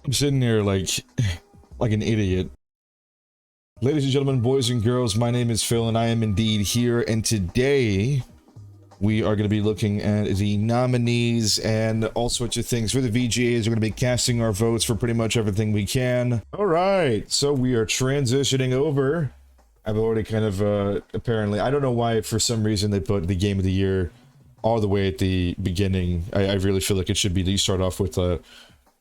I'm sitting there like an idiot. Ladies and gentlemen, boys and girls, my name is Phil and I am indeed here, and today we are going to be looking at the nominees and all sorts of things for the VGAs. We're going to be casting our votes for pretty much everything we can. Alright, so we are transitioning over. I've already kind of, apparently, I don't know why for some reason they put the Game of the Year all the way at the beginning. I really feel like it should be that you start off with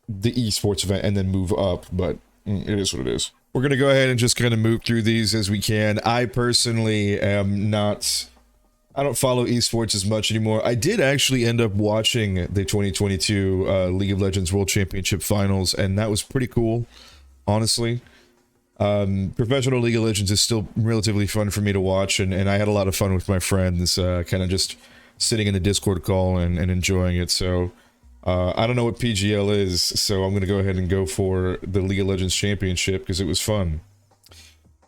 the esports event and then move up, but it is what it is. We're going to go ahead and just kind of move through these as we can. I personally am not... I don't follow esports as much anymore. I did actually end up watching the 2022 League of Legends World Championship Finals, and that was pretty cool, honestly. Professional League of Legends is still relatively fun for me to watch, and I had a lot of fun with my friends, kind of just sitting in the Discord call and enjoying it. So I don't know what PGL is, so I'm going to go ahead and go for the League of Legends Championship because it was fun.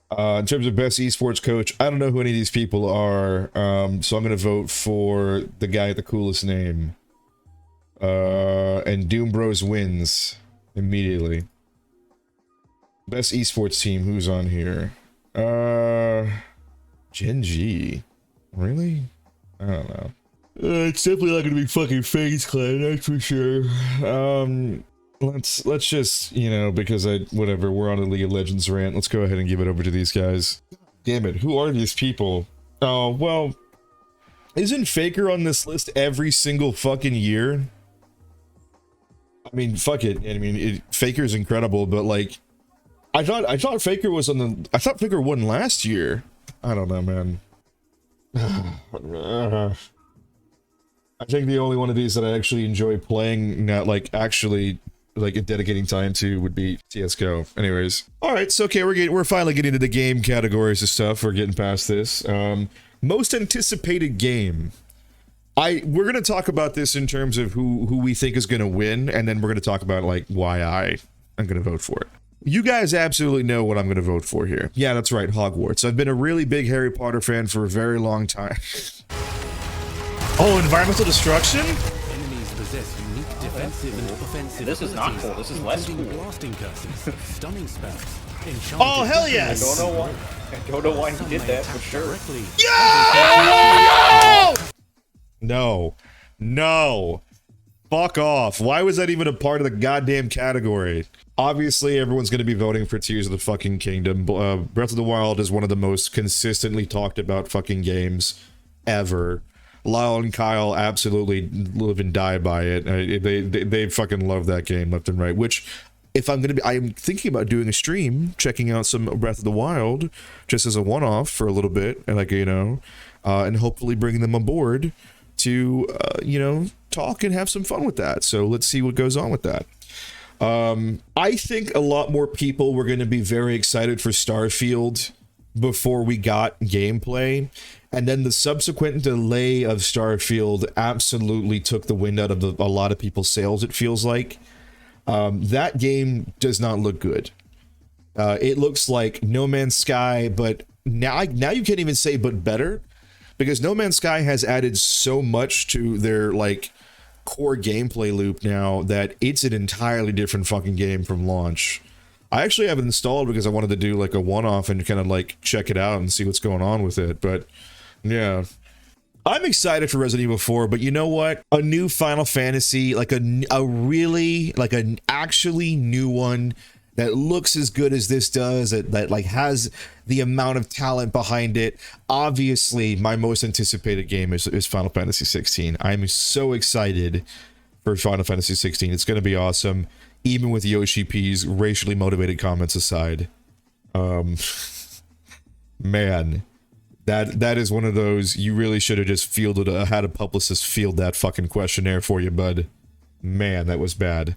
In terms of best esports coach, I don't know who any of these people are, so I'm going to vote for the guy with the coolest name. And Doom Bros wins immediately. Best esports team, who's on here? Gen G. Really? I don't know. It's definitely not gonna be fucking FaZe Clan, that's for sure. Let's just, you know, because whatever, we're on a League of Legends rant, let's go ahead and give it over to these guys. Damn it, who are these people? Oh, well, isn't Faker on this list every single fucking year? I mean, fuck it. I mean, Faker's incredible, but like, I thought Faker was on the, I thought Faker won last year. I don't know, man. I think the only one of these that I actually enjoy playing, not like actually like dedicating time to, would be CS:GO. Anyways, all right, so okay, we're finally getting to the game categories and stuff. We're getting past this. Most anticipated game. We're gonna talk about this in terms of who we think is gonna win, and then we're gonna talk about like why I'm gonna vote for it. You guys absolutely know what I'm gonna vote for here. Yeah, that's right, Hogwarts. I've been a really big Harry Potter fan for a very long time. Oh, environmental destruction? Enemies possess unique defensive and offensive. This is not cool. This is less cool. Blasting curses, stunning spells. Oh, hell yes! I don't know why he did that for sure. No. No. Fuck off. Why was that even a part of the goddamn category? Obviously, everyone's going to be voting for Tears of the fucking Kingdom. Breath of the Wild is one of the most consistently talked about fucking games ever. Lyle and Kyle absolutely live and die by it. They fucking love that game left and right, which if I'm thinking about doing a stream, checking out some Breath of the Wild just as a one-off for a little bit, and like, you know, and hopefully bringing them aboard to, you know, talk and have some fun with that. So let's see what goes on with that. I think a lot more people were going to be very excited for Starfield before we got gameplay, and then the subsequent delay of Starfield absolutely took the wind out of a lot of people's sails, it feels like. That game does not look good. It looks like No Man's Sky, but now you can't even say but better, because No Man's Sky has added so much to their like core gameplay loop now that it's an entirely different fucking game from launch. I actually have it installed because I wanted to do like a one-off and kind of like check it out and see what's going on with it, but yeah. I'm excited for Resident Evil 4, but you know what? A new Final Fantasy, like a really, like an actually new one that looks as good as this does, that like has the amount of talent behind it. Obviously, my most anticipated game is Final Fantasy 16. I'm so excited for Final Fantasy 16. It's going to be awesome, even with Yoshi P's racially motivated comments aside. Man, that is one of those, you really should have just had a publicist field that fucking questionnaire for you, bud. Man, that was bad.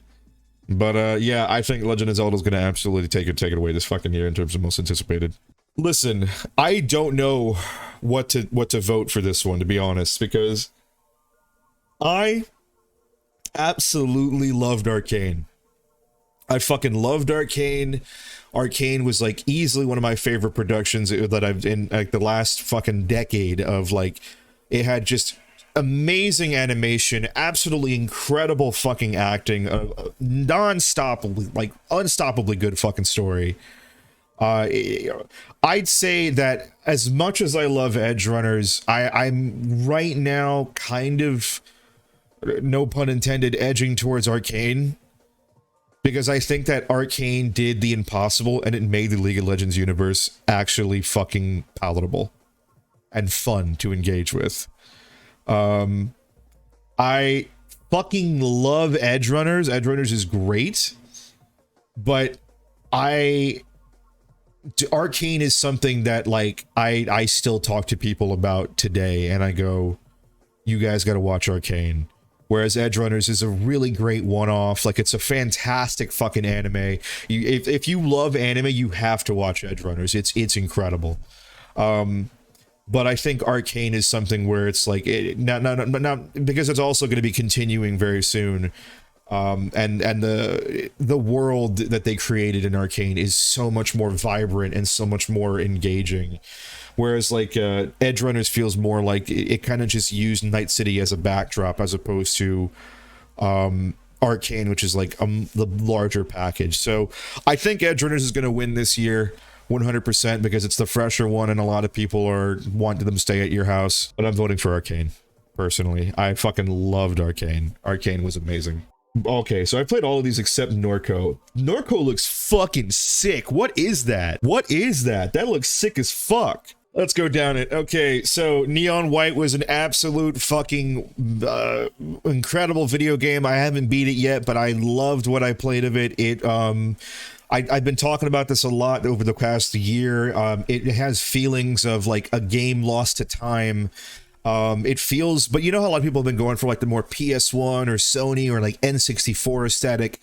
But yeah, I think Legend of Zelda is going to absolutely take it away this fucking year in terms of most anticipated. Listen, I don't know what to vote for this one, to be honest, because I absolutely loved Arcane. I fucking loved Arcane. Arcane was like easily one of my favorite productions that I've in like the last fucking decade of like, it had just amazing animation, absolutely incredible fucking acting, non-stoppably, like unstoppably good fucking story. I'd say that as much as I love Edge Runners, I'm right now kind of, no pun intended, edging towards Arcane, because I think that Arcane did the impossible and it made the League of Legends universe actually fucking palatable and fun to engage with. I fucking love Edge Runners. Edge Runners is great, but Arcane is something that, like, I still talk to people about today, and I go, you guys got to watch Arcane. Whereas Edge Runners is a really great one-off. Like, it's a fantastic fucking anime. If you love anime, you have to watch Edge Runners. It's incredible. But I think Arcane is something where it's like, not because it's also going to be continuing very soon. And the world that they created in Arcane is so much more vibrant and so much more engaging. Whereas like Edge Runners feels more like it kind of just used Night City as a backdrop as opposed to Arcane, which is like the larger package. So I think Edge Runners is going to win this year 100% because it's the fresher one and a lot of people are wanting them to stay at your house. But I'm voting for Arcane, personally. I fucking loved Arcane. Arcane was amazing. Okay, so I played all of these except Norco. Norco looks fucking sick. What is that? What is that? That looks sick as fuck. Let's go down it. Okay, so Neon White was an absolute fucking incredible video game. I haven't beat it yet, but I loved what I played of it. I've been talking about this a lot over the past year. It has feelings of like a game lost to time. It feels, but you know how a lot of people have been going for like the more PS1 or Sony or like N64 aesthetic.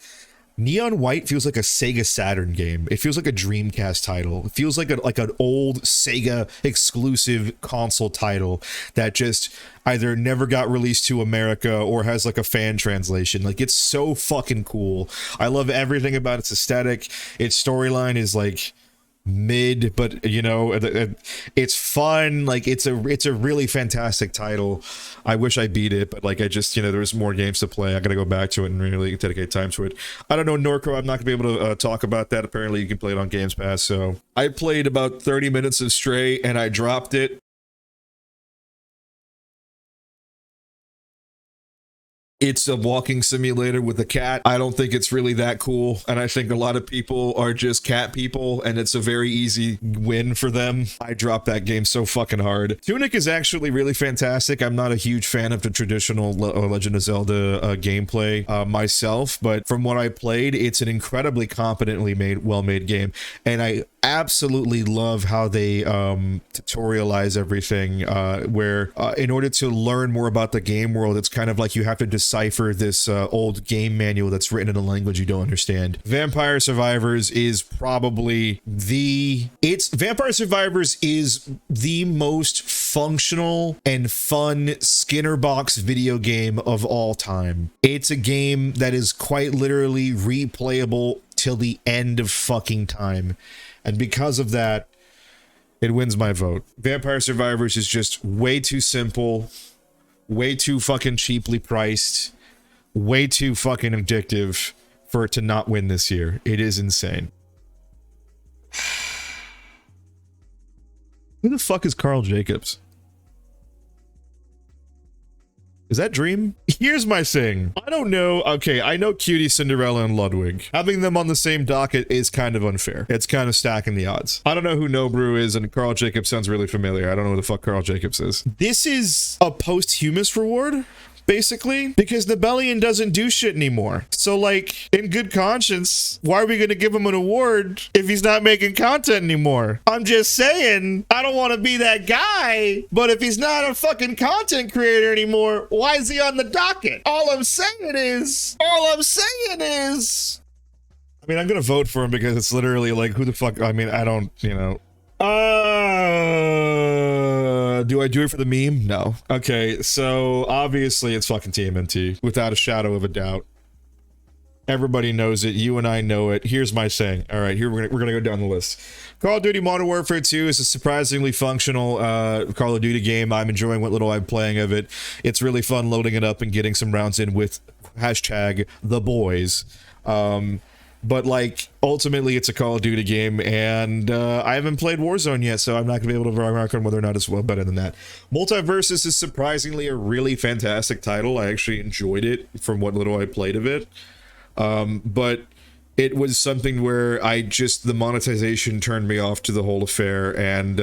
Neon White feels like a Sega Saturn game. It feels like a Dreamcast title. It feels like an old Sega exclusive console title that just either never got released to America or has like a fan translation. Like, it's so fucking cool. I love everything about its aesthetic. Its storyline is like mid, but you know, it's fun. Like, it's a really fantastic title. I wish I beat it, but like, I just, you know, there's more games to play. I gotta go back to it and really dedicate time to it. I don't know, Norco, I'm not gonna be able to talk about that. Apparently you can play it on Games Pass. So I played about 30 minutes of Stray and I dropped it. It's a walking simulator with a cat. I don't think it's really that cool. And I think a lot of people are just cat people and it's a very easy win for them. I dropped that game so fucking hard. Tunic is actually really fantastic. I'm not a huge fan of the traditional Legend of Zelda gameplay myself, but from what I played, it's an incredibly competently well-made game. And I absolutely love how they tutorialize everything, where in order to learn more about the game world, it's kind of like you have to decipher this old game manual that's written in a language you don't understand. Vampire Survivors is probably Vampire Survivors is the most functional and fun Skinner box video game of all time. It's a game that is quite literally replayable till the end of fucking time. And because of that, it wins my vote. Vampire Survivors is just way too simple, way too fucking cheaply priced, way too fucking addictive for it to not win this year. It is insane. Who the fuck is Carl Jacobs? Is that Dream? Here's my thing. I don't know. Okay, I know Cutie, Cinderella, and Ludwig. Having them on the same docket is kind of unfair. It's kind of stacking the odds. I don't know who Nobrew is, and Carl Jacobs sounds really familiar. I don't know who the fuck Carl Jacobs is. This is a posthumous reward, basically, because Nebelian doesn't do shit anymore. So, like, in good conscience, why are we going to give him an award if he's not making content anymore? I'm just saying, I don't want to be that guy, but if he's not a fucking content creator anymore, why is he on the docket? All I'm saying is, I mean, I'm going to vote for him because it's literally like, who the fuck, I mean, I don't, you know. Do I do it for the meme? No. Okay, so obviously it's fucking TMNT, without a shadow of a doubt. Everybody knows it. You and I know it. Here's my saying. All right, here we're gonna go down the list. Call of Duty Modern Warfare 2 is a surprisingly functional Call of Duty game. I'm enjoying what little I'm playing of it. It's really fun loading it up and getting some rounds in with hashtag the boys. But like ultimately it's a Call of Duty game, and I haven't played Warzone yet, so I'm not gonna be able to rock on whether or not it's well better than that. Multiversus is surprisingly a really fantastic title. I actually enjoyed it from what little I played of it. But it was something where the monetization turned me off to the whole affair, and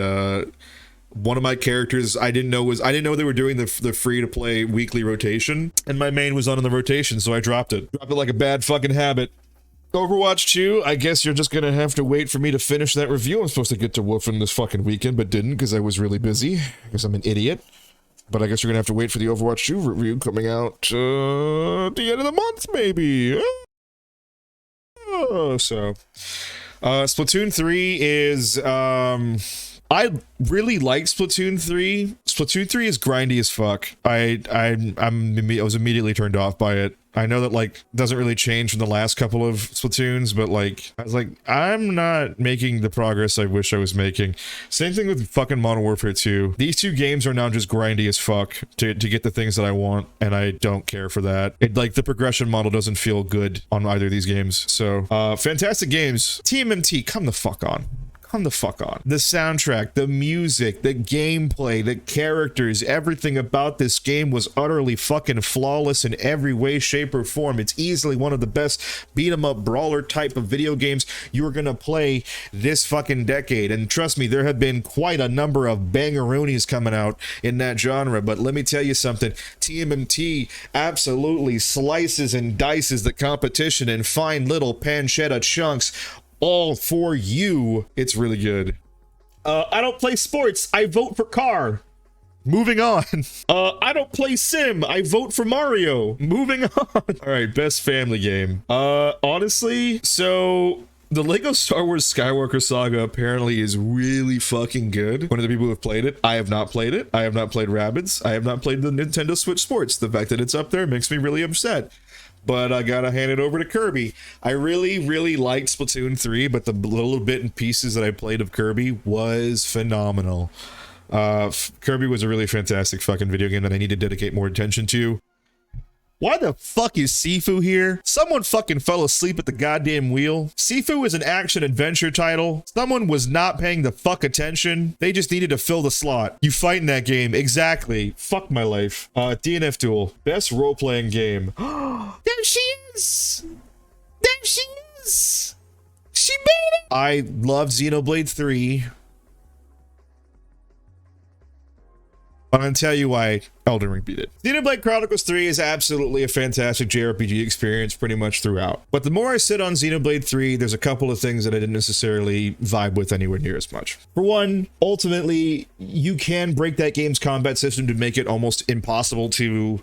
one of my characters I didn't know they were doing the free to play weekly rotation, and my main was on in the rotation, so I dropped it like a bad fucking habit. Overwatch 2, I guess you're just gonna have to wait for me to finish that review. I'm supposed to get to woofing this fucking weekend, but didn't because I was really busy, because I'm an idiot. But I guess you're gonna have to wait for the Overwatch 2 review coming out at the end of the month, maybe. Splatoon 3 is I really like Splatoon 3. Splatoon 3 is grindy as fuck. I was immediately turned off by it. I know that like doesn't really change from the last couple of Splatoons, but like I was like, I'm not making the progress I wish I was making. Same thing with fucking Modern Warfare 2. These two games are now just grindy as fuck to get the things that I want, and I don't care for that. It like the progression model doesn't feel good on either of these games. So fantastic games. TMNT, come the fuck on. The fuck on. The soundtrack, the music, the gameplay, the characters, everything about this game was utterly fucking flawless in every way, shape, or form. It's easily one of the best beat 'em up brawler type of video games you are gonna play this fucking decade. And trust me, there have been quite a number of bangaroonies coming out in that genre, but let me tell you something, TMNT absolutely slices and dices the competition in fine little pancetta chunks, all for you. It's really good. I don't play sports. I vote for car. Moving on. I don't play sim. I vote for Mario. Moving on. All right, best family game. Honestly, so the Lego Star Wars Skywalker Saga apparently is really fucking good. One of the people who have played it. I have not played it. I have not played Rabbids. I have not played the Nintendo Switch Sports. The fact that it's up there makes me really upset. But I gotta hand it over to Kirby. I really liked Splatoon 3, but the little bit and pieces that I played of Kirby was phenomenal. Kirby was a really fantastic fucking video game that I need to dedicate more attention to. Why the fuck is Sifu here? Someone fucking fell asleep at the goddamn wheel. Sifu is an action-adventure title. Someone was not paying the fuck attention. They just needed to fill the slot. You fight in that game. Exactly. Fuck my life. DNF Duel. Best role-playing game. There she is! There she is! She made it! I love Xenoblade 3. I'm gonna tell you why Elden Ring beat it. Xenoblade Chronicles 3 is absolutely a fantastic JRPG experience pretty much throughout. But the more I sit on Xenoblade 3, there's a couple of things that I didn't necessarily vibe with anywhere near as much. For one, ultimately, you can break that game's combat system to make it almost impossible to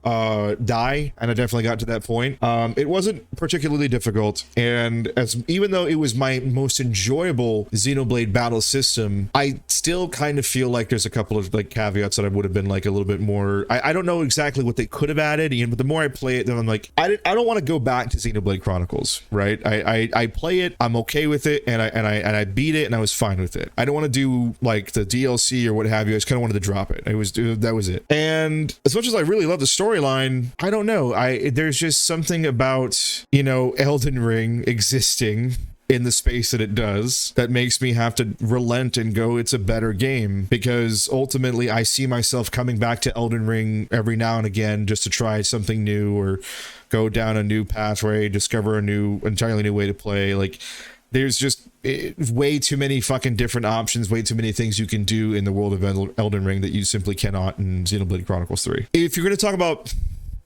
die, and I definitely got to that point. It wasn't particularly difficult, and even though it was my most enjoyable Xenoblade battle system, I still kind of feel like there's a couple of like caveats that I would have been like a little bit more. I don't know exactly what they could have added, but the more I play it, then I'm like, I don't want to go back to Xenoblade Chronicles, right? I play it, I'm okay with it, and I beat it, and I was fine with it. I don't want to do like the DLC or what have you. I just kind of wanted to drop it. That was it. And as much as I really love the storyline, I don't know. There's just something about, Elden Ring existing in the space that it does that makes me have to relent and go, it's a better game, because ultimately I see myself coming back to Elden Ring every now and again just to try something new or go down a new pathway, discover entirely new way to play. Like, there's just way too many fucking different options, way too many things you can do in the world of Elden Ring that you simply cannot in Xenoblade Chronicles 3. If you're going to talk about,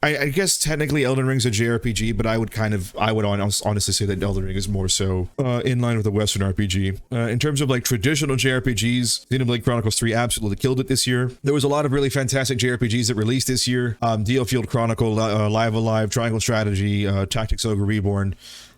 I guess technically Elden Ring's a JRPG, but I would honestly say that Elden Ring is more so in line with a Western RPG. In terms of like traditional JRPGs, Xenoblade Chronicles 3 absolutely killed it this year. There was a lot of really fantastic JRPGs that released this year. DL Field Chronicle, Live Alive, Triangle Strategy, Tactics Ogre Reborn.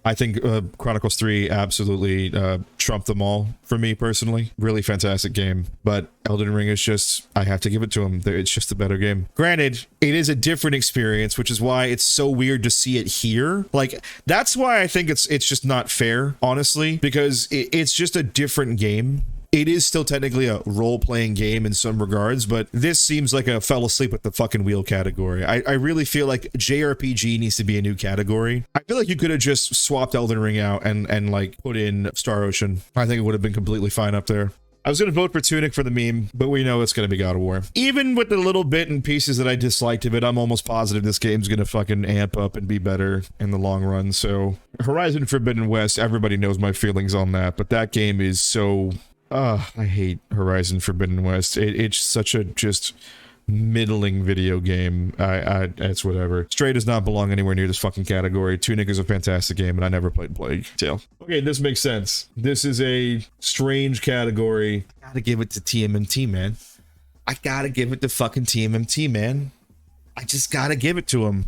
I think Chronicles 3 absolutely trumped them all for me personally. Really fantastic game. But Elden Ring is just, I have to give it to him. It's just a better game. Granted, it is a different experience, which is why it's so weird to see it here. Like, that's why I think it's just not fair, honestly, because it's just a different game. It is still technically a role-playing game in some regards, but this seems like a fell asleep at the fucking wheel category. I really feel like JRPG needs to be a new category. I feel like you could have just swapped Elden Ring out and like put in Star Ocean. I think it would have been completely fine up there. I was going to vote for Tunic for the meme, but we know it's going to be God of War. Even with the little bit and pieces that I disliked of it, I'm almost positive this game's going to fucking amp up and be better in the long run. So Horizon Forbidden West, everybody knows my feelings on that, but that game is so... I hate Horizon Forbidden West. It's such a just middling video game. It's whatever. Stray does not belong anywhere near this fucking category. Tunic is a fantastic game, and I never played Plague Tale. Okay, this makes sense. This is a strange category. I gotta give it to TMNT, man. I gotta give it to fucking TMNT, man. I just gotta give it to him.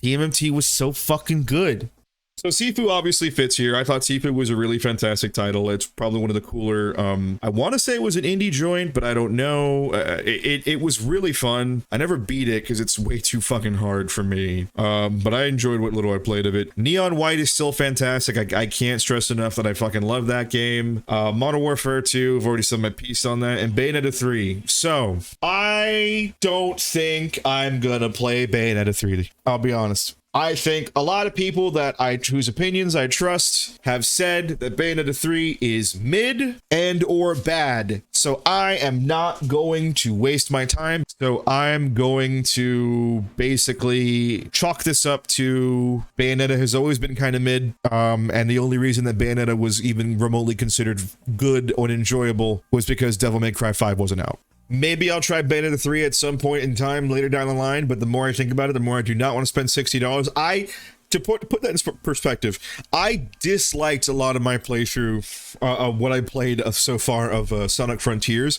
TMNT was so fucking good. So Sifu obviously fits here. I thought Sifu was a really fantastic title. It's probably one of the cooler, I want to say it was an indie joint, but I don't know. It was really fun. I never beat it because it's way too fucking hard for me. But I enjoyed what little I played of it. Neon White is still fantastic. I can't stress enough that I fucking love that game. Modern Warfare 2, I've already said my piece on that, and Bayonetta 3. So, I don't think I'm gonna play Bayonetta 3. I'll be honest. I think a lot of people whose opinions I trust have said that Bayonetta 3 is mid and or bad. So I am not going to waste my time. So I'm going to basically chalk this up to Bayonetta has always been kind of mid. And the only reason that Bayonetta was even remotely considered good or enjoyable was because Devil May Cry 5 wasn't out. Maybe I'll try Bayonetta 3 at some point in time later down the line, but the more I think about it, the more I do not want to spend $60. To put that in perspective, I disliked a lot of my playthrough of what I played so far of Sonic Frontiers,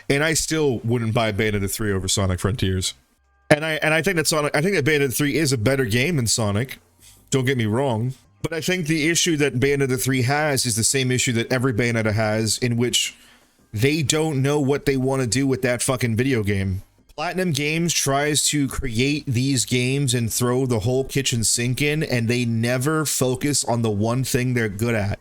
and I still wouldn't buy Bayonetta 3 over Sonic Frontiers. And I think that Bayonetta 3 is a better game than Sonic. Don't get me wrong. But I think the issue that Bayonetta 3 has is the same issue that every Bayonetta has, in which they don't know what they want to do with that fucking video game. Platinum Games tries to create these games and throw the whole kitchen sink in, and they never focus on the one thing they're good at: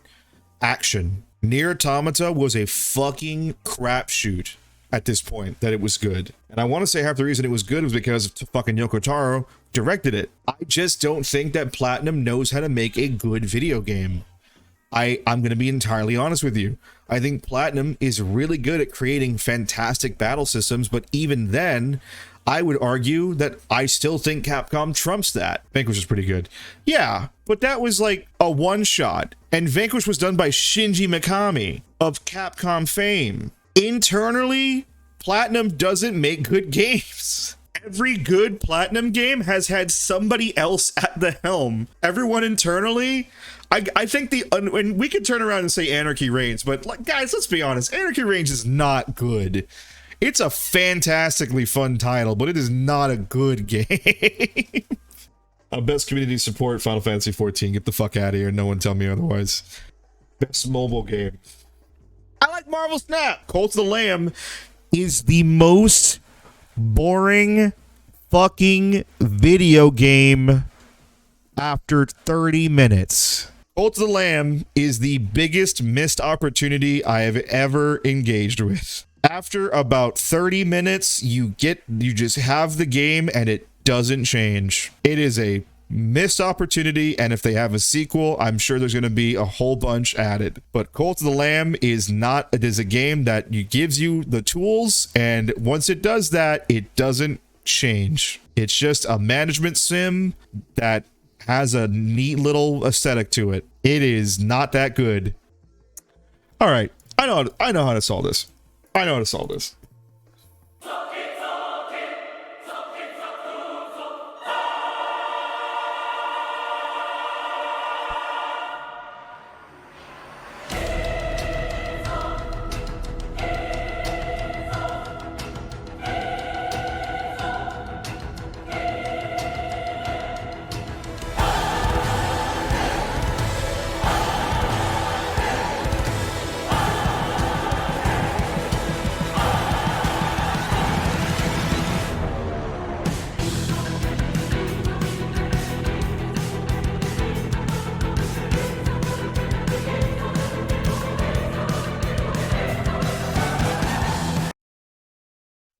action. Nier Automata was a fucking crapshoot at this point that it was good. And I want to say half the reason it was good was because fucking Yoko Taro directed it. I just don't think that Platinum knows how to make a good video game. I'm going to be entirely honest with you. I think Platinum is really good at creating fantastic battle systems, but even then, I would argue that I still think Capcom trumps that. Vanquish is pretty good. Yeah, but that was like a one-shot, and Vanquish was done by Shinji Mikami of Capcom fame. Internally, Platinum doesn't make good games. Every good Platinum game has had somebody else at the helm. Everyone internally... I think and we could turn around and say Anarchy Reigns, but like, guys, let's be honest, Anarchy Reigns is not good. It's a fantastically fun title, but it is not a good game. Best community support, Final Fantasy 14. Get the fuck out of here. No one tell me otherwise. Best mobile game. I like Marvel Snap. Cult of the Lamb is the most boring fucking video game after 30 minutes. Cult of the Lamb is the biggest missed opportunity I have ever engaged with. After about 30 minutes, you just have the game and it doesn't change. It is a missed opportunity, and if they have a sequel, I'm sure there's going to be a whole bunch added. But Cult of the Lamb is a game that gives you the tools, and once it does that, it doesn't change. It's just a management sim that has a neat little aesthetic to it. It is not that good. All right, I know how to solve this. I know how to solve this.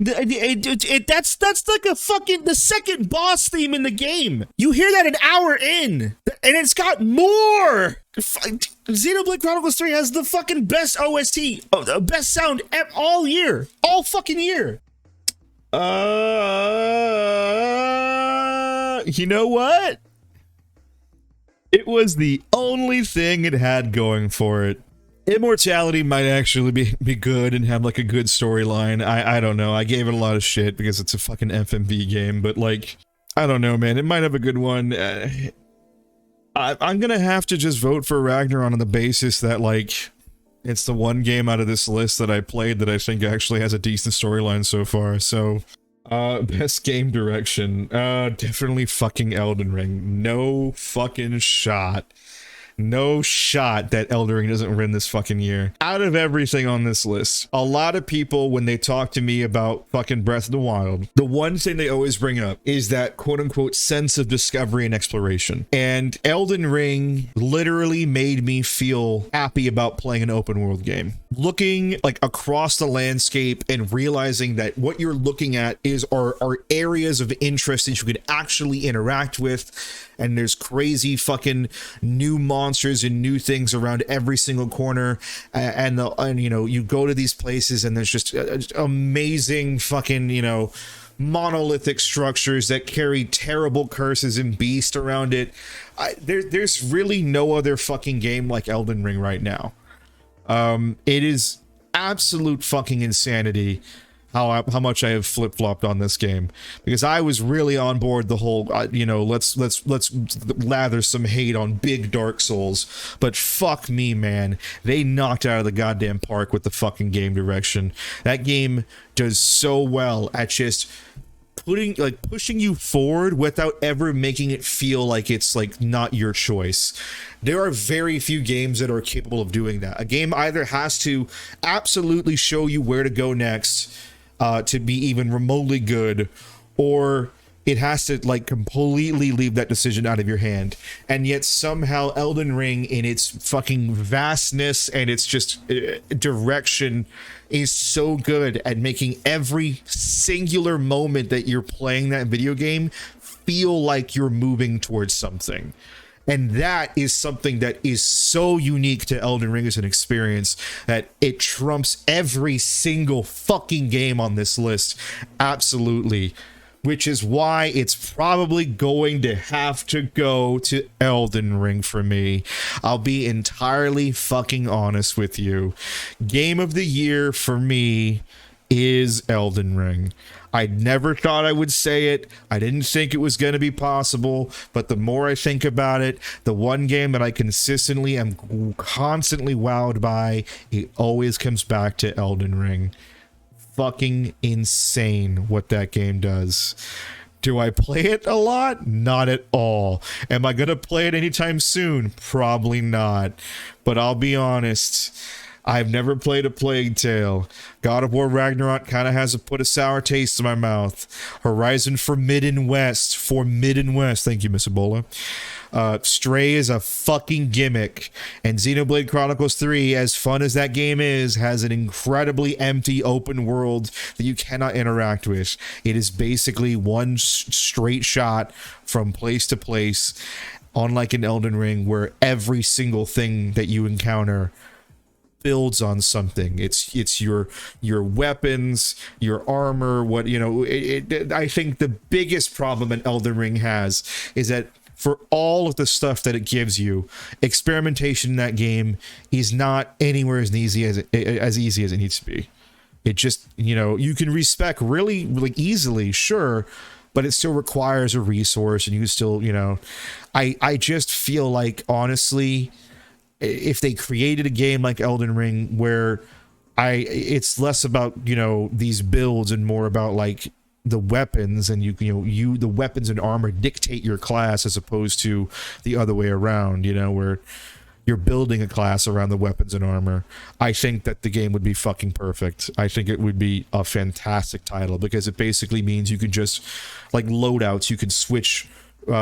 That's like a fucking the second boss theme in the game. You hear that an hour in, and it's got more. Xenoblade Chronicles 3 has the fucking best OST, best sound all year, all fucking year. You know what? It was the only thing it had going for it. Immortality might actually be good and have like a good storyline. I don't know. I gave it a lot of shit because it's a fucking FMV game, but like, I don't know, man. It might have a good one. I'm gonna have to just vote for Ragnarok on the basis that like, it's the one game out of this list that I played that I think actually has a decent storyline so far. So, best game direction. Definitely fucking Elden Ring. No fucking shot. No shot that Elden Ring doesn't win this fucking year. Out of everything on this list, a lot of people, when they talk to me about fucking Breath of the Wild, the one thing they always bring up is that quote-unquote sense of discovery and exploration. And Elden Ring literally made me feel happy about playing an open world game. Looking like across the landscape and realizing that what you're looking at are areas of interest that you could actually interact with, and there's crazy fucking new monsters and new things around every single corner, and you know, you go to these places and there's just amazing fucking, you know, monolithic structures that carry terrible curses and beasts around it. There's really no other fucking game like Elden Ring right now. It is absolute fucking insanity how much I have flip-flopped on this game, because I was really on board the whole you know, let's lather some hate on big Dark Souls, but fuck me, man, they knocked out of the goddamn park with the fucking game direction. That game does so well at just pushing you forward without ever making it feel like it's like not your choice. There are very few games that are capable of doing that. A game either has to absolutely show you where to go next to be even remotely good, or it has to like completely leave that decision out of your hand. And yet somehow Elden Ring, in its fucking vastness and its just direction, is so good at making every singular moment that you're playing that video game feel like you're moving towards something. And that is something that is so unique to Elden Ring as an experience that it trumps every single fucking game on this list. Absolutely. Which is why it's probably going to have to go to Elden Ring for me. I'll be entirely fucking honest with you. Game of the year for me is Elden Ring. I never thought I would say it. I didn't think it was going to be possible, but the more I think about it, the one game that I consistently am constantly wowed by, it always comes back to Elden Ring. Fucking insane what that game does. Do I play it a lot? Not at all. Am I going to play it anytime soon? Probably not. But I'll be honest, I've never played a Plague Tale. God of War Ragnarok kind of has put a sour taste in my mouth. Horizon Forbidden West. Thank you, Miss Ebola. Stray is a fucking gimmick. And Xenoblade Chronicles 3, as fun as that game is, has an incredibly empty open world that you cannot interact with. It is basically one straight shot from place to place, unlike in Elden Ring, where every single thing that you encounter builds on something. It's your weapons, your armor, what, you know, I think the biggest problem an Elden Ring has is that for all of the stuff that it gives you, experimentation in that game is not anywhere as easy as it needs to be. It just, you know, you can respec really, really easily, sure, but it still requires a resource, and you still, you know, I just feel like, honestly, if they created a game like Elden Ring where it's less about, you know, these builds and more about like the weapons, and the weapons and armor dictate your class as opposed to the other way around, you know, where you're building a class around the weapons and armor, I think that the game would be fucking perfect. I think it would be a fantastic title, because it basically means you can just, like loadouts, you can switch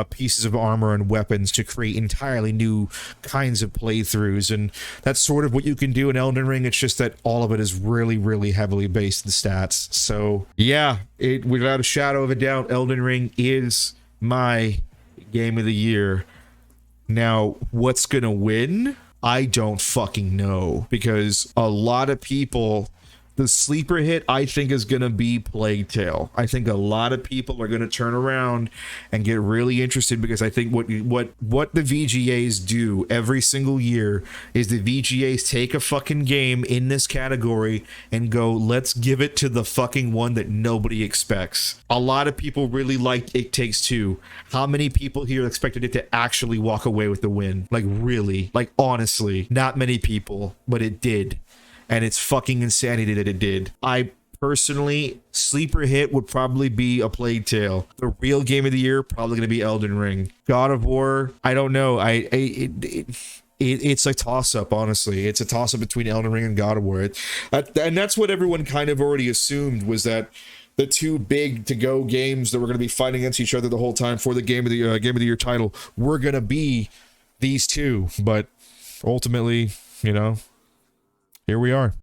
pieces of armor and weapons to create entirely new kinds of playthroughs, and that's sort of what you can do in Elden Ring. It's just that all of it is really, really heavily based in stats. So yeah, it without a shadow of a doubt, Elden Ring is my game of the year. Now, what's gonna win? I don't fucking know, because a lot of people, the sleeper hit, I think, is going to be Plague Tale. I think a lot of people are going to turn around and get really interested, because I think what the VGAs do every single year is the VGAs take a fucking game in this category and go, let's give it to the fucking one that nobody expects. A lot of people really liked It Takes Two. How many people here expected it to actually walk away with the win? Like, really? Like, honestly, not many people, but it did. And it's fucking insanity that it did. I personally, sleeper hit would probably be a Plague Tale. The real game of the year, probably going to be Elden Ring. God of War, I don't know. It's a toss-up, honestly. It's a toss-up between Elden Ring and God of War. And that's what everyone kind of already assumed, was that the two big to-go games that were going to be fighting against each other the whole time for the game of the year title were going to be these two. But ultimately, you know, here we are.